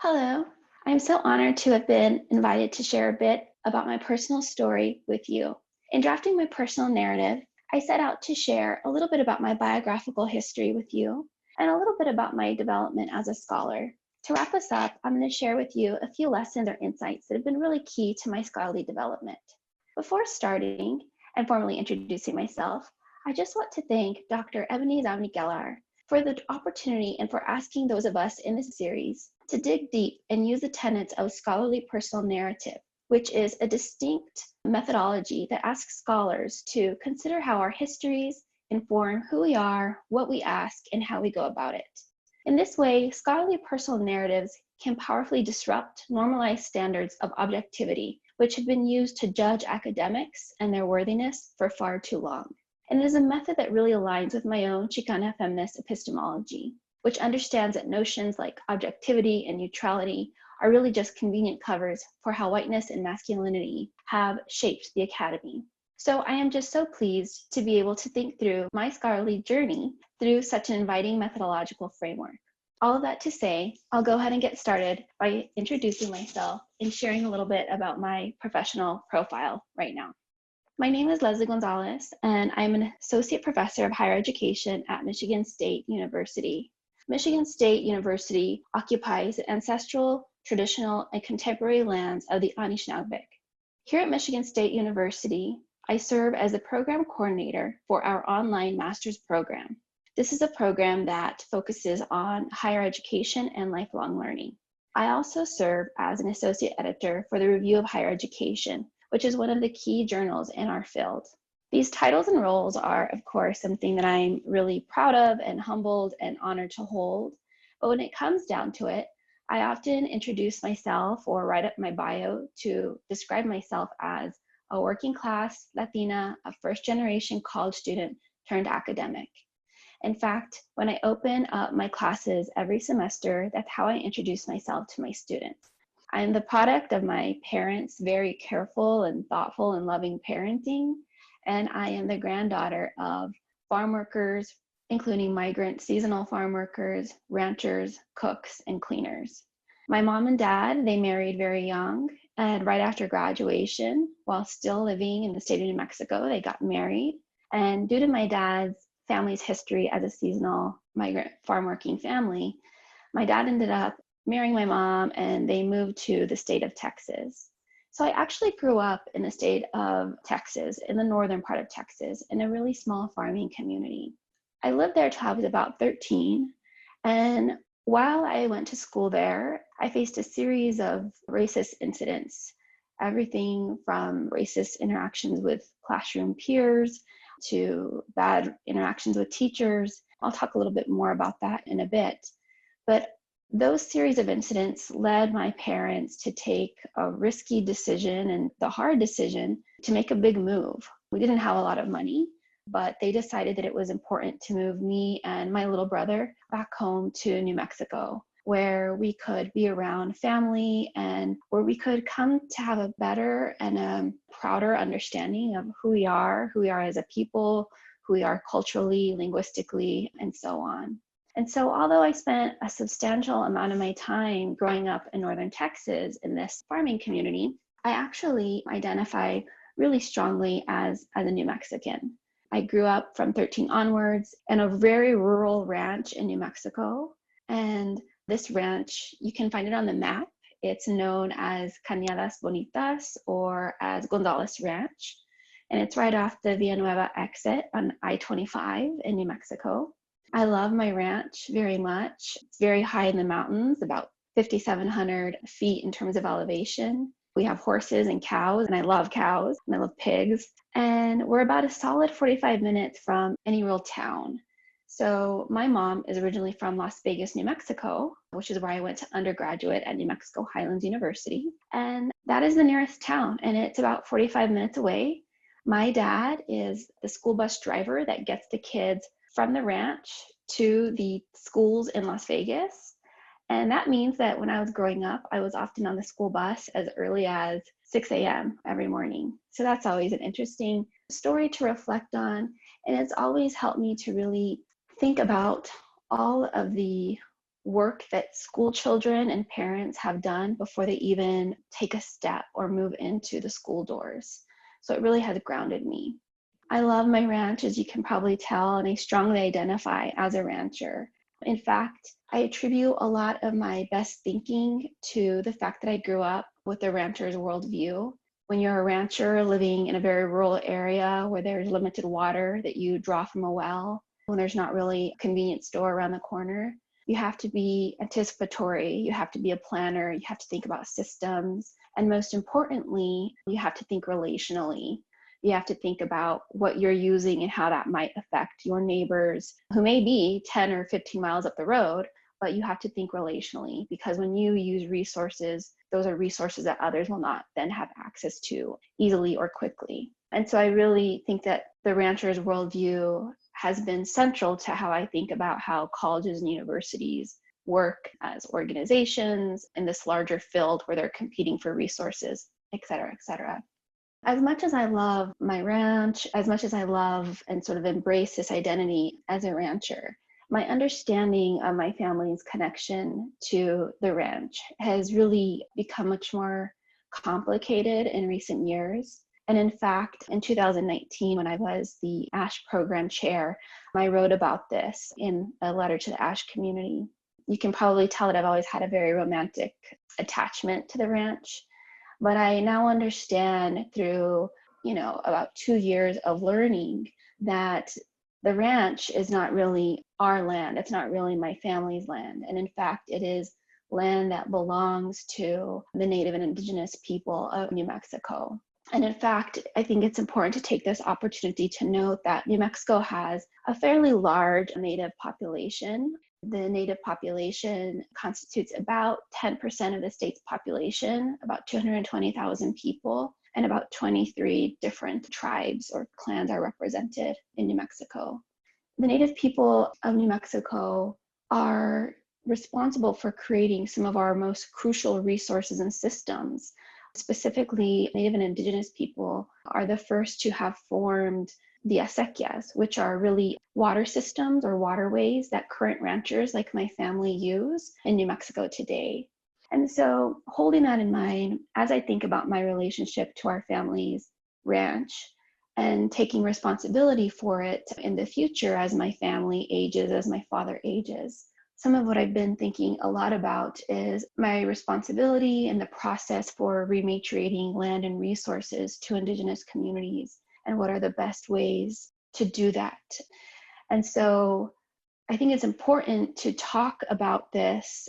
Hello, I'm so honored to have been invited to share a bit about my personal story with you. In drafting my personal narrative, I set out to share a little bit about my biographical history with you and a little bit about my development as a scholar. To wrap us up, I'm going to share with you a few lessons or insights that have been really key to my scholarly development. Before starting and formally introducing myself, I just want to thank Dr. Ebony Zamni-Gellar for the opportunity and for asking those of us in this series to dig deep and use the tenets of scholarly personal narrative, which is a distinct methodology that asks scholars to consider how our histories inform who we are, what we ask, and how we go about it. In this way, scholarly personal narratives can powerfully disrupt normalized standards of objectivity, which have been used to judge academics and their worthiness for far too long. And it is a method that really aligns with my own Chicana feminist epistemology, which understands that notions like objectivity and neutrality are really just convenient covers for how whiteness and masculinity have shaped the academy. So I am just so pleased to be able to think through my scholarly journey through such an inviting methodological framework. All of that to say, I'll go ahead and get started by introducing myself and sharing a little bit about my professional profile right now. My name is Leslie Gonzalez, and I'm an associate professor of higher education at Michigan State University. Michigan State University occupies the ancestral, traditional, and contemporary lands of the Anishinaabe. Here at Michigan State University, I serve as the program coordinator for our online master's program. This is a program that focuses on higher education and lifelong learning. I also serve as an associate editor for the Review of Higher Education, which is one of the key journals in our field. These titles and roles are, of course, something that I'm really proud of and humbled and honored to hold. But when it comes down to it, I often introduce myself or write up my bio to describe myself as a working class Latina, a first-generation college student turned academic. In fact, when I open up my classes every semester, that's how I introduce myself to my students. I'm the product of my parents' very careful and thoughtful and loving parenting, and I am the granddaughter of farm workers, including migrant seasonal farm workers, ranchers, cooks, and cleaners. My mom and dad, they married very young, and right after graduation, while still living in the state of New Mexico, they got married. And due to my dad's family's history as a seasonal migrant farm working family, my dad ended up marrying my mom, and they moved to the state of Texas. So I actually grew up in the state of Texas, in the northern part of Texas, in a really small farming community. I lived there till I was about 13, and while I went to school there, I faced a series of racist incidents, everything from racist interactions with classroom peers to bad interactions with teachers. I'll talk a little bit more about that in a bit. But those series of incidents led my parents to take a risky decision and the hard decision to make a big move. We didn't have a lot of money, but they decided that it was important to move me and my little brother back home to New Mexico, where we could be around family and where we could come to have a better and a prouder understanding of who we are as a people, who we are culturally, linguistically, and so on. And so although I spent a substantial amount of my time growing up in northern Texas in this farming community, I actually identify really strongly as a New Mexican. I grew up from 13 onwards in a very rural ranch in New Mexico. And this ranch, you can find it on the map. It's known as Cañadas Bonitas or as Gonzalez Ranch. And it's right off the Villanueva exit on I-25 in New Mexico. I love my ranch very much. It's very high in the mountains, about 5,700 feet in terms of elevation. We have horses and cows, and I love cows, and I love pigs. And we're about a solid 45 minutes from any real town. So my mom is originally from Las Vegas, New Mexico, which is where I went to undergraduate at New Mexico Highlands University. And that is the nearest town, and it's about 45 minutes away. My dad is the school bus driver that gets the kids from the ranch to the schools in Las Vegas. And that means that when I was growing up, I was often on the school bus as early as 6 a.m. every morning. So that's always an interesting story to reflect on. And it's always helped me to really think about all of the work that school children and parents have done before they even take a step or move into the school doors. So it really has grounded me. I love my ranch, as you can probably tell, and I strongly identify as a rancher. In fact, I attribute a lot of my best thinking to the fact that I grew up with a rancher's worldview. When you're a rancher living in a very rural area where there's limited water that you draw from a well, when there's not really a convenience store around the corner, you have to be anticipatory, you have to be a planner, you have to think about systems, and most importantly, you have to think relationally. You have to think about what you're using and how that might affect your neighbors who may be 10 or 15 miles up the road, but you have to think relationally, because when you use resources, those are resources that others will not then have access to easily or quickly. And so I really think that the rancher's worldview has been central to how I think about how colleges and universities work as organizations in this larger field where they're competing for resources, et cetera, et cetera. As much as I love my ranch, as much as I love and sort of embrace this identity as a rancher, my understanding of my family's connection to the ranch has really become much more complicated in recent years. And in fact, in 2019, when I was the ASH program chair, I wrote about this in a letter to the ASH community. You can probably tell that I've always had a very romantic attachment to the ranch. But I now understand through, about 2 years of learning that the ranch is not really our land. It's not really my family's land. And in fact, it is land that belongs to the Native and Indigenous people of New Mexico. And in fact, I think it's important to take this opportunity to note that New Mexico has a fairly large Native population. The Native population constitutes about 10% of the state's population, about 220,000 people, and about 23 different tribes or clans are represented in New Mexico. The Native people of New Mexico are responsible for creating some of our most crucial resources and systems. Specifically, Native and Indigenous people are the first to have formed the acequias, which are really water systems or waterways that current ranchers like my family use in New Mexico today. And so holding that in mind, as I think about my relationship to our family's ranch and taking responsibility for it in the future as my family ages, as my father ages, some of what I've been thinking a lot about is my responsibility in the process for rematriating land and resources to Indigenous communities, and what are the best ways to do that. And so I think it's important to talk about this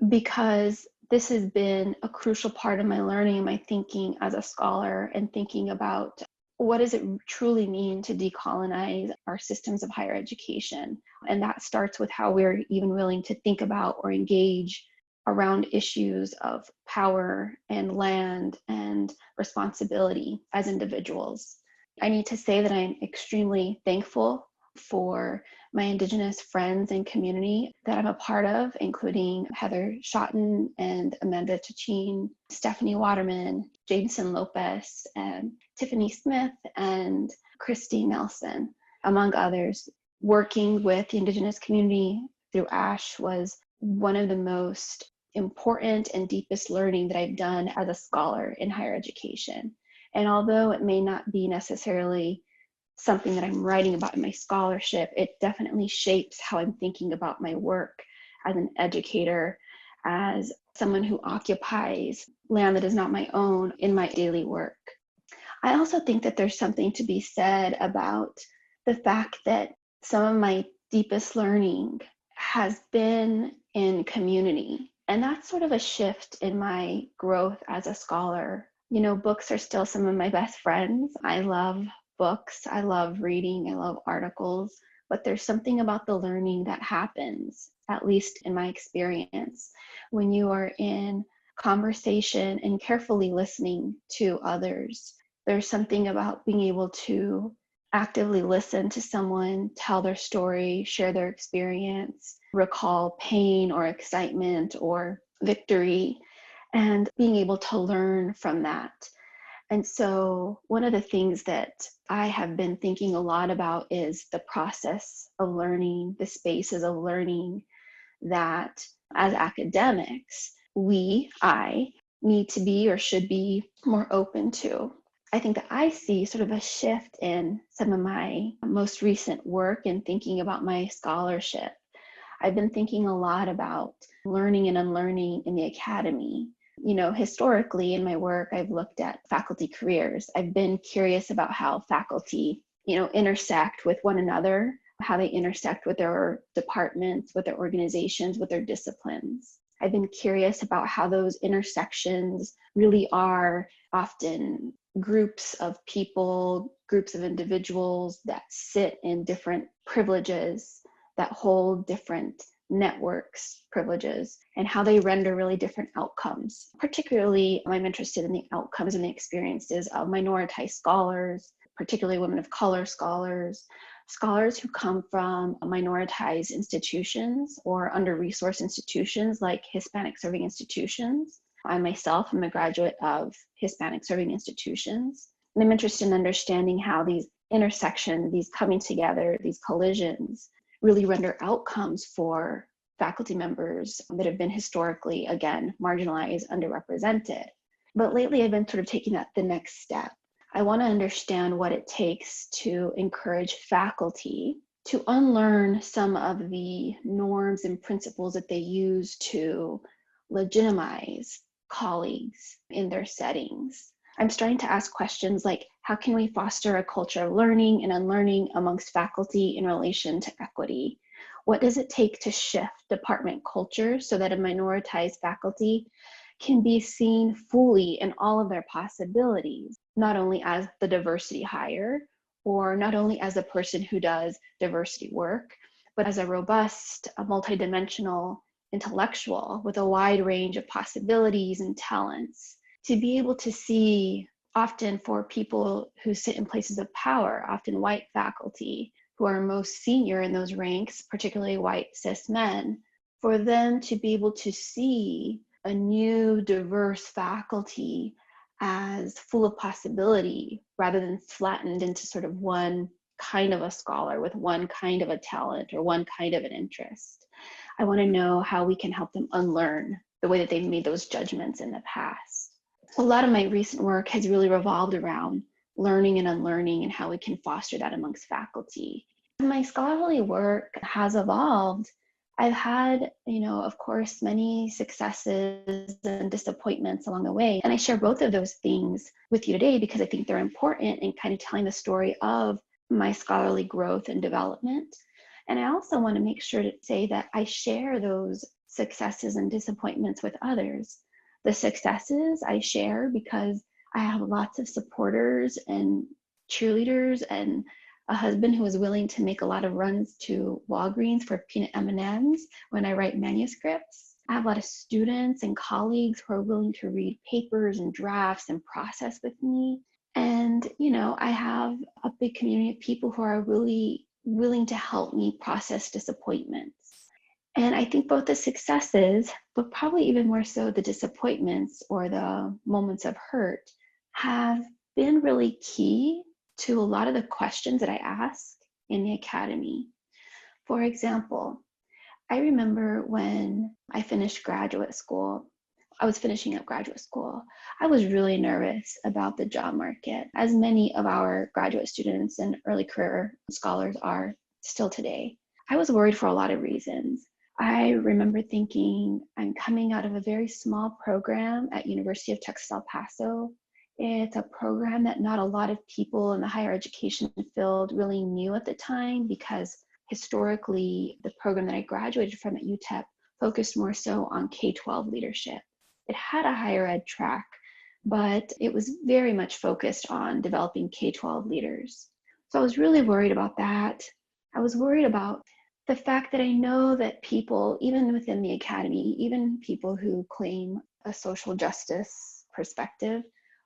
because this has been a crucial part of my learning and my thinking as a scholar, and thinking about what does it truly mean to decolonize our systems of higher education. And that starts with how we're even willing to think about or engage around issues of power and land and responsibility as individuals. I need to say that I'm extremely thankful for my Indigenous friends and community that I'm a part of, including Heather Schotten and Amanda Tachin, Stephanie Waterman, Jameson Lopez, and Tiffany Smith, and Christy Nelson, among others. Working with the Indigenous community through ASH was one of the most important and deepest learning that I've done as a scholar in higher education. And although it may not be necessarily something that I'm writing about in my scholarship, it definitely shapes how I'm thinking about my work as an educator, as someone who occupies land that is not my own in my daily work. I also think that there's something to be said about the fact that some of my deepest learning has been in community. And that's sort of a shift in my growth as a scholar. Books are still some of my best friends. I love books. I love reading. I love articles. But there's something about the learning that happens, at least in my experience, when you are in conversation and carefully listening to others. There's something about being able to actively listen to someone tell their story, share their experience, recall pain or excitement or victory, and being able to learn from that. And so one of the things that I have been thinking a lot about is the process of learning, the spaces of learning that as academics, I need to be or should be more open to. I think that I see sort of a shift in some of my most recent work and thinking about my scholarship. I've been thinking a lot about learning and unlearning in the academy. Historically in my work, I've looked at faculty careers. I've been curious about how faculty, intersect with one another, how they intersect with their departments, with their organizations, with their disciplines. I've been curious about how those intersections really are often groups of people, groups of individuals that sit in different privileges, that hold different networks, privileges, and how they render really different outcomes. Particularly, I'm interested in the outcomes and the experiences of minoritized scholars, particularly women of color scholars, scholars who come from minoritized institutions or under-resourced institutions like Hispanic serving institutions. I myself am a graduate of Hispanic serving institutions, and I'm interested in understanding how these intersections, these coming together, these collisions really render outcomes for faculty members that have been historically, again, marginalized, underrepresented. But lately I've been sort of taking that the next step. I want to understand what it takes to encourage faculty to unlearn some of the norms and principles that they use to legitimize colleagues in their settings. I'm starting to ask questions like, how can we foster a culture of learning and unlearning amongst faculty in relation to equity? What does it take to shift department culture so that a minoritized faculty can be seen fully in all of their possibilities, not only as the diversity hire, or not only as a person who does diversity work, but as a robust, multidimensional intellectual with a wide range of possibilities and talents, to be able to see, often for people who sit in places of power, often white faculty, who are most senior in those ranks, particularly white cis men, for them to be able to see a new diverse faculty as full of possibility rather than flattened into sort of one kind of a scholar with one kind of a talent or one kind of an interest. I want to know how we can help them unlearn the way that they've made those judgments in the past. A lot of my recent work has really revolved around learning and unlearning and how we can foster that amongst faculty. My scholarly work has evolved. I've had, of course, many successes and disappointments along the way. And I share both of those things with you today because I think they're important in kind of telling the story of my scholarly growth and development. And I also want to make sure to say that I share those successes and disappointments with others. The successes I share because I have lots of supporters and cheerleaders and a husband who is willing to make a lot of runs to Walgreens for peanut M&Ms when I write manuscripts. I have a lot of students and colleagues who are willing to read papers and drafts and process with me. And, I have a big community of people who are really willing to help me process disappointments. And I think both the successes, but probably even more so the disappointments or the moments of hurt, have been really key to a lot of the questions that I ask in the academy. For example, I remember when I finished graduate school, I was finishing up graduate school, I was really nervous about the job market, as many of our graduate students and early career scholars are still today. I was worried for a lot of reasons. I remember thinking, I'm coming out of a very small program at University of Texas, El Paso. It's a program that not a lot of people in the higher education field really knew at the time because historically the program that I graduated from at UTEP focused more so on K-12 leadership. It had a higher ed track, but it was very much focused on developing K-12 leaders. So I was really worried about that. I was worried about the fact that I know that people, even within the academy, even people who claim a social justice perspective,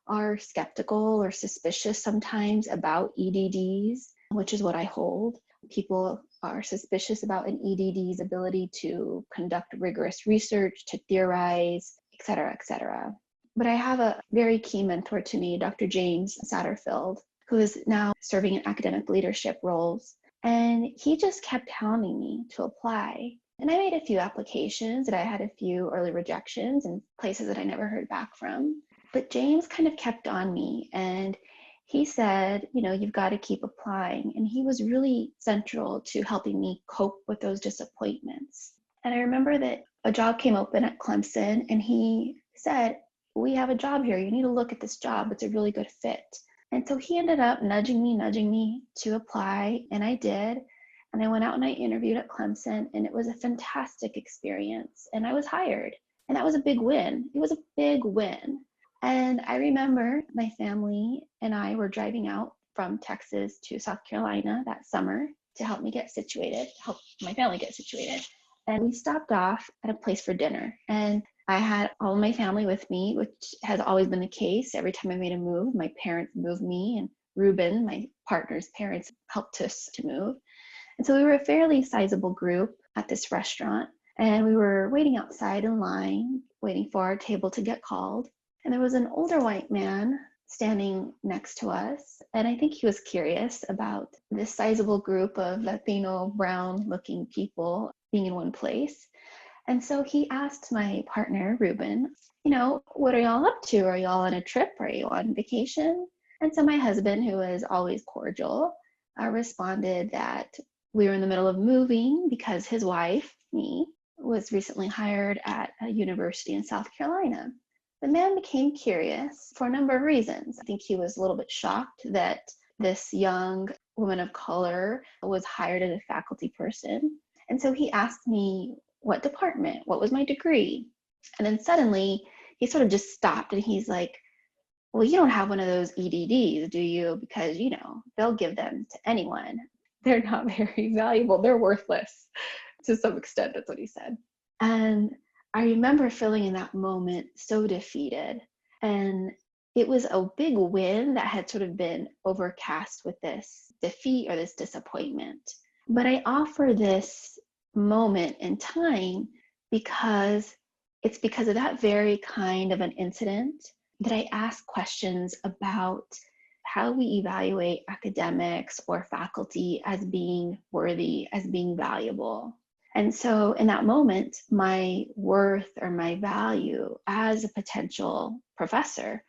are skeptical or suspicious sometimes about EDDs, which is what I hold. People are suspicious about an EDD's ability to conduct rigorous research, to theorize, et cetera, et cetera. But I have a very key mentor to me, Dr. James Satterfield, who is now serving in academic leadership roles. And he just kept telling me to apply. And I made a few applications and I had a few early rejections and places that I never heard back from. But James kind of kept on me and he said, you've got to keep applying. And he was really central to helping me cope with those disappointments. And I remember that a job came open at Clemson and he said, we have a job here. You need to look at this job. It's a really good fit. And so he ended up nudging me to apply. And I did. And I went out and I interviewed at Clemson and it was a fantastic experience. And I was hired. And that was a big win. It was a big win. And I remember my family and I were driving out from Texas to South Carolina that summer to help me get situated, help my family get situated. And we stopped off at a place for dinner. And I had all of my family with me, which has always been the case. Every time I made a move, my parents moved me, and Ruben, my partner's parents, helped us to move. And so we were a fairly sizable group at this restaurant. And we were waiting outside in line, waiting for our table to get called. And there was an older white man standing next to us. And I think he was curious about this sizable group of Latino, brown-looking people being in one place. And so he asked my partner, Ruben, what are y'all up to? Are y'all on a trip? Are you on vacation? And so my husband, who is always cordial, responded that we were in the middle of moving because his wife, me, was recently hired at a university in South Carolina. The man became curious for a number of reasons. I think he was a little bit shocked that this young woman of color was hired as a faculty person. And so he asked me what department, what was my degree? And then suddenly he sort of just stopped and he's like, well, you don't have one of those EDDs, do you? Because, they'll give them to anyone. They're not very valuable. They're worthless to some extent. That's what he said. And I remember feeling in that moment so defeated. And it was a big win that had sort of been overcast with this defeat or this disappointment. But I offer this moment in time because it's because of that very kind of an incident that I ask questions about how we evaluate academics or faculty as being worthy, as being valuable. And so in that moment, my worth or my value as a potential professor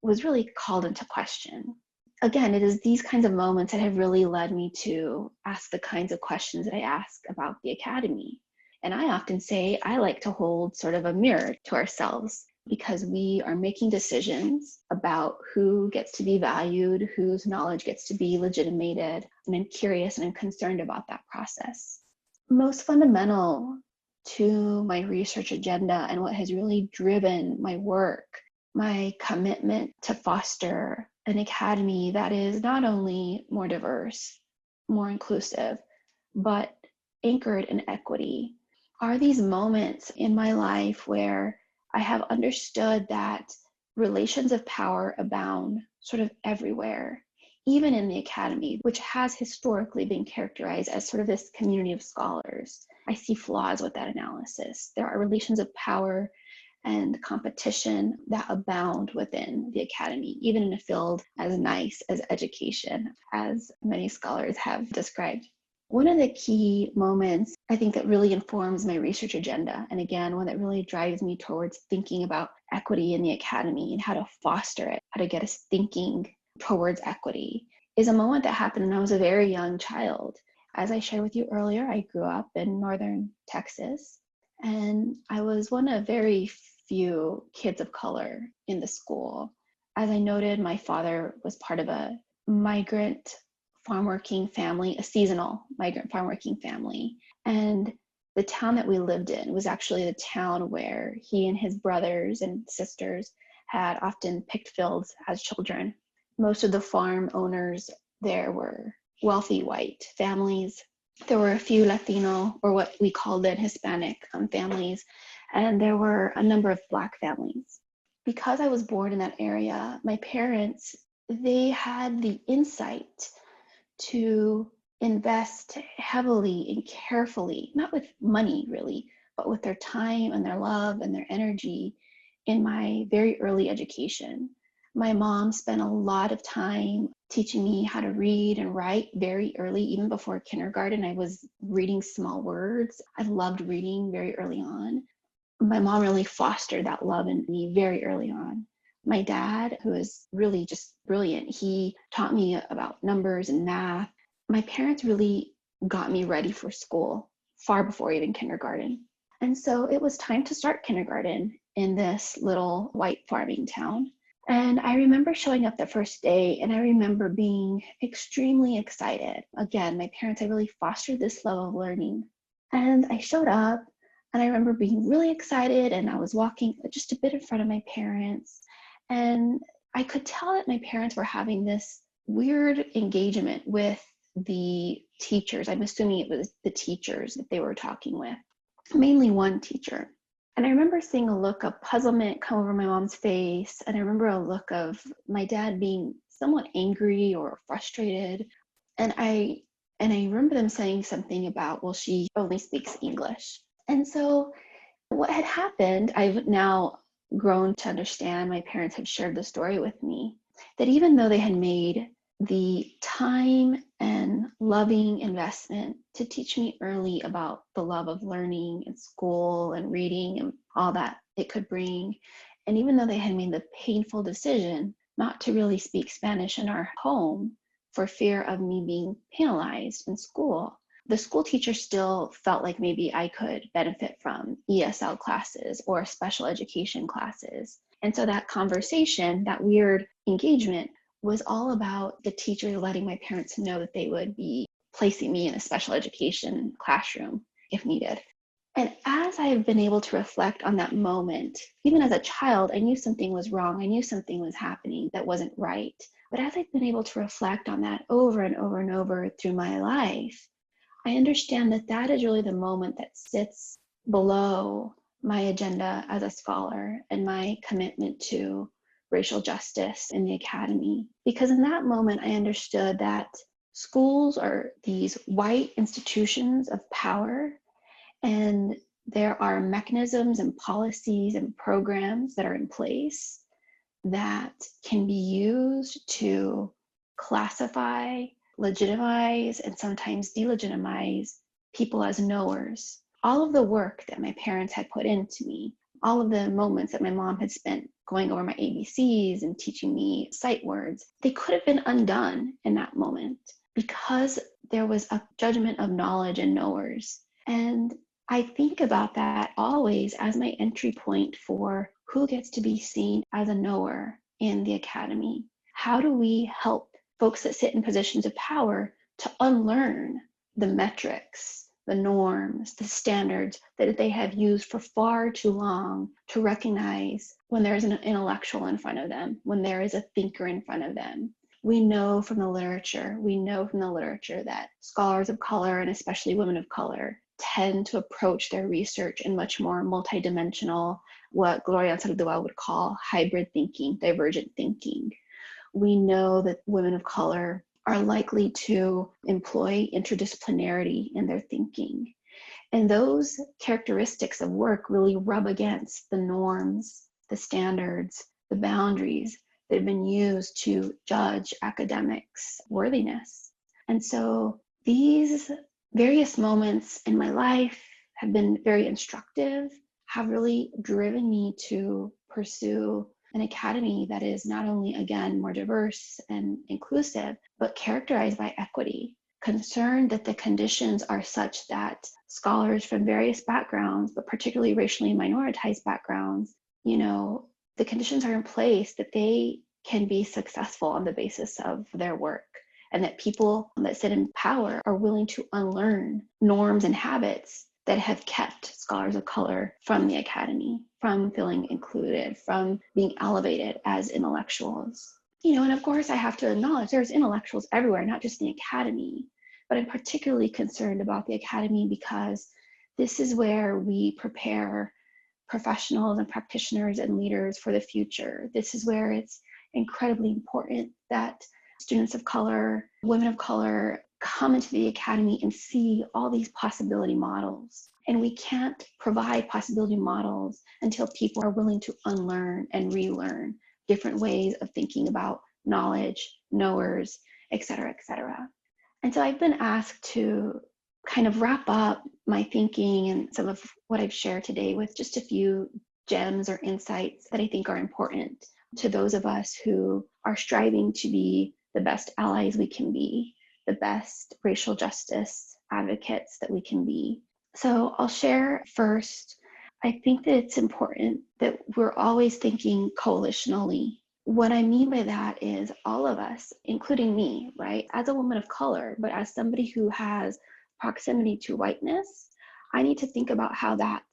was really called into question. Again, it is these kinds of moments that have really led me to ask the kinds of questions that I ask about the academy. And I often say I like to hold sort of a mirror to ourselves because we are making decisions about who gets to be valued, whose knowledge gets to be legitimated. And I'm curious and I'm concerned about that process. Most fundamental to my research agenda and what has really driven my work, my commitment to foster an academy that is not only more diverse, more inclusive, but anchored in equity, are these moments in my life where I have understood that relations of power abound sort of everywhere, even in the academy, which has historically been characterized as sort of this community of scholars. I see flaws with that analysis. There are relations of power and competition that abound within the academy, even in a field as nice as education, as many scholars have described. One of the key moments I think that really informs my research agenda, and again, one that really drives me towards thinking about equity in the academy and how to foster it, how to get us thinking towards equity, is a moment that happened when I was a very young child. As I shared with you earlier, I grew up in northern Texas, and I was one of very few kids of color in the school. As I noted, my father was part of a migrant farm working family, a seasonal migrant farm working family. And the town that we lived in was actually the town where he and his brothers and sisters had often picked fields as children. Most of the farm owners there were wealthy white families. There were a few Latino, or what we called then Hispanic families, and there were a number of Black families. Because I was born in that area, my parents, they had the insight to invest heavily and carefully, not with money really, but with their time and their love and their energy in my very early education. My mom spent a lot of time teaching me how to read and write very early, even before kindergarten. I was reading small words. I loved reading very early on. My mom really fostered that love in me very early on. My dad, who is really just brilliant, he taught me about numbers and math. My parents really got me ready for school far before even kindergarten. And so it was time to start kindergarten in this little white farming town. And I remember showing up the first day, and I remember being extremely excited. Again, my parents had really fostered this love of learning. And I showed up, and I remember being really excited, and I was walking just a bit in front of my parents. And I could tell that my parents were having this weird engagement with the teachers. I'm assuming it was the teachers that they were talking with, mainly one teacher. And I remember seeing a look of puzzlement come over my mom's face. And I remember a look of my dad being somewhat angry or frustrated. And I remember them saying something about, well, she only speaks English. And so what had happened, I've now grown to understand, my parents had shared the story with me, that even though they had made the time and loving investment to teach me early about the love of learning and school and reading and all that it could bring, and even though they had made the painful decision not to really speak Spanish in our home for fear of me being penalized in school, the school teacher still felt like maybe I could benefit from ESL classes or special education classes. And so that conversation, that weird engagement, was all about the teacher letting my parents know that they would be placing me in a special education classroom if needed. And as I've been able to reflect on that moment, even as a child, I knew something was wrong. I knew something was happening that wasn't right. But as I've been able to reflect on that over and over and over through my life, I understand that that is really the moment that sits below my agenda as a scholar and my commitment to racial justice in the academy. Because in that moment, I understood that schools are these white institutions of power, and there are mechanisms and policies and programs that are in place that can be used to classify, legitimize, and sometimes delegitimize people as knowers. All of the work that my parents had put into me, all of the moments that my mom had spent going over my ABCs and teaching me sight words, they could have been undone in that moment because there was a judgment of knowledge and knowers. And I think about that always as my entry point for who gets to be seen as a knower in the academy. How do we help folks that sit in positions of power to unlearn the metrics, the norms, the standards that they have used for far too long to recognize when there is an intellectual in front of them, when there is a thinker in front of them? We know from the literature that scholars of color, and especially women of color, tend to approach their research in much more multidimensional, what Gloria Anzaldúa would call hybrid thinking, divergent thinking. We know that women of color are likely to employ interdisciplinarity in their thinking. And those characteristics of work really rub against the norms, the standards, the boundaries that have been used to judge academics' worthiness. And so these various moments in my life have been very instructive, have really driven me to pursue an academy that is not only, again, more diverse and inclusive, but characterized by equity, concerned that the conditions are such that scholars from various backgrounds, but particularly racially minoritized backgrounds, the conditions are in place that they can be successful on the basis of their work, and that people that sit in power are willing to unlearn norms and habits that have kept scholars of color from the academy, from feeling included, from being elevated as intellectuals. And of course I have to acknowledge there's intellectuals everywhere, not just in the academy, but I'm particularly concerned about the academy because this is where we prepare professionals and practitioners and leaders for the future. This is where it's incredibly important that students of color, women of color, come into the academy and see all these possibility models. And we can't provide possibility models until people are willing to unlearn and relearn different ways of thinking about knowledge, knowers, et cetera, et cetera. And so I've been asked to kind of wrap up my thinking and some of what I've shared today with just a few gems or insights that I think are important to those of us who are striving to be the best allies we can be, the best racial justice advocates that we can be. So I'll share first, I think that it's important that we're always thinking coalitionally. What I mean by that is all of us, including me, right, as a woman of color, but as somebody who has proximity to whiteness, I need to think about how that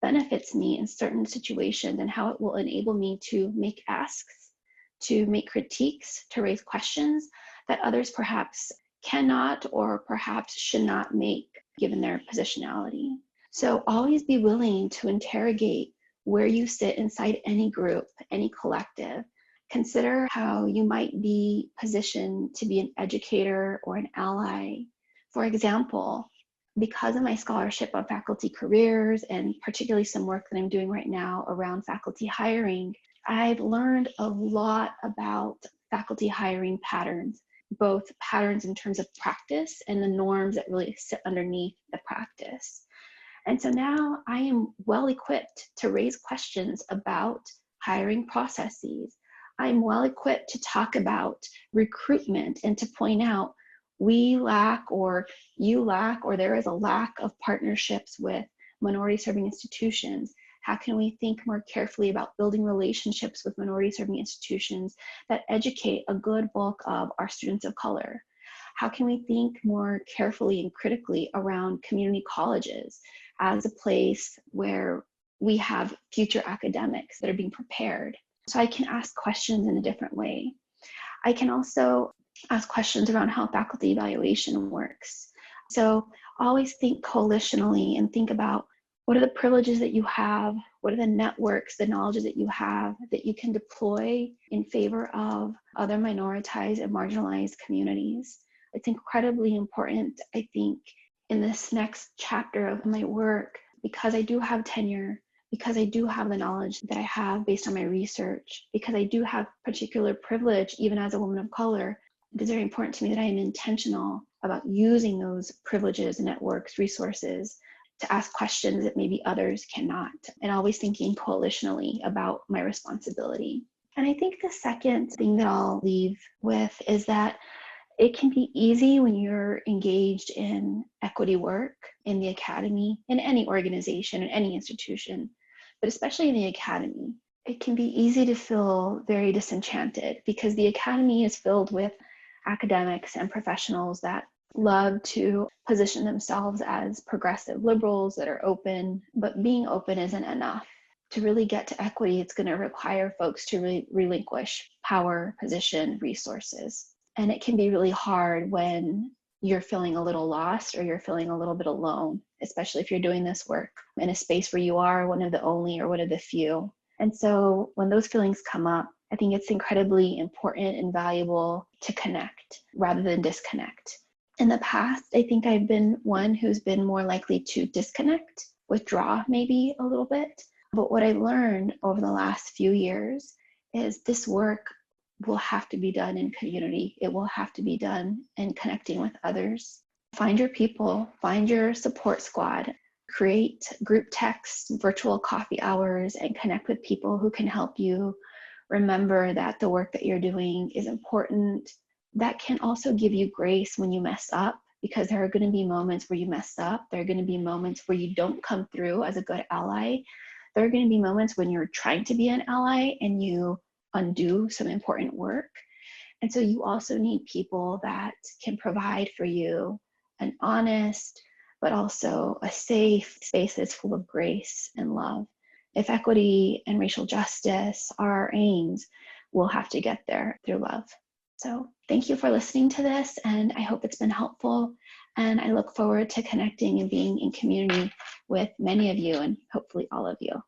benefits me in certain situations and how it will enable me to make asks, to make critiques, to raise questions that others perhaps cannot or perhaps should not make given their positionality. So always be willing to interrogate where you sit inside any group, any collective. Consider how you might be positioned to be an educator or an ally. For example, because of my scholarship on faculty careers and particularly some work that I'm doing right now around faculty hiring, I've learned a lot about faculty hiring patterns, both patterns in terms of practice and the norms that really sit underneath the practice. And so now I am well equipped to raise questions about hiring processes. I'm well equipped to talk about recruitment and to point out we lack or you lack or there is a lack of partnerships with minority serving institutions. How can we think more carefully about building relationships with minority serving institutions that educate a good bulk of our students of color? How can we think more carefully and critically around community colleges as a place where we have future academics that are being prepared? So I can ask questions in a different way. I can also ask questions around how faculty evaluation works. So always think coalitionally and think about what are the privileges that you have, what are the networks, the knowledges that you have that you can deploy in favor of other minoritized and marginalized communities. It's incredibly important, I think, in this next chapter of my work, because I do have tenure, because I do have the knowledge that I have based on my research, because I do have particular privilege, even as a woman of color. It is very important to me that I am intentional about using those privileges, networks, resources to ask questions that maybe others cannot, and always thinking coalitionally about my responsibility. And I think the second thing that I'll leave with is that it can be easy when you're engaged in equity work in the academy, in any organization, in any institution, but especially in the academy. It can be easy to feel very disenchanted because the academy is filled with academics and professionals that love to position themselves as progressive liberals that are open, but being open isn't enough. To really get to equity, it's going to require folks to relinquish power, position, resources. And it can be really hard when you're feeling a little lost or you're feeling a little bit alone, especially if you're doing this work in a space where you are one of the only or one of the few. And so when those feelings come up, I think it's incredibly important and valuable to connect rather than disconnect. In the past, I think I've been one who's been more likely to disconnect, withdraw maybe a little bit. But what I've learned over the last few years is this work will have to be done in community. It will have to be done in connecting with others. Find your people, find your support squad, create group texts, virtual coffee hours, and connect with people who can help you remember that the work that you're doing is important. That can also give you grace when you mess up, because there are going to be moments where you mess up. There are going to be moments where you don't come through as a good ally. There are going to be moments when you're trying to be an ally and you undo some important work. And so you also need people that can provide for you an honest, but also a safe space that's full of grace and love. If equity and racial justice are our aims, we'll have to get there through love. So thank you for listening to this, and I hope it's been helpful. And I look forward to connecting and being in community with many of you and hopefully all of you.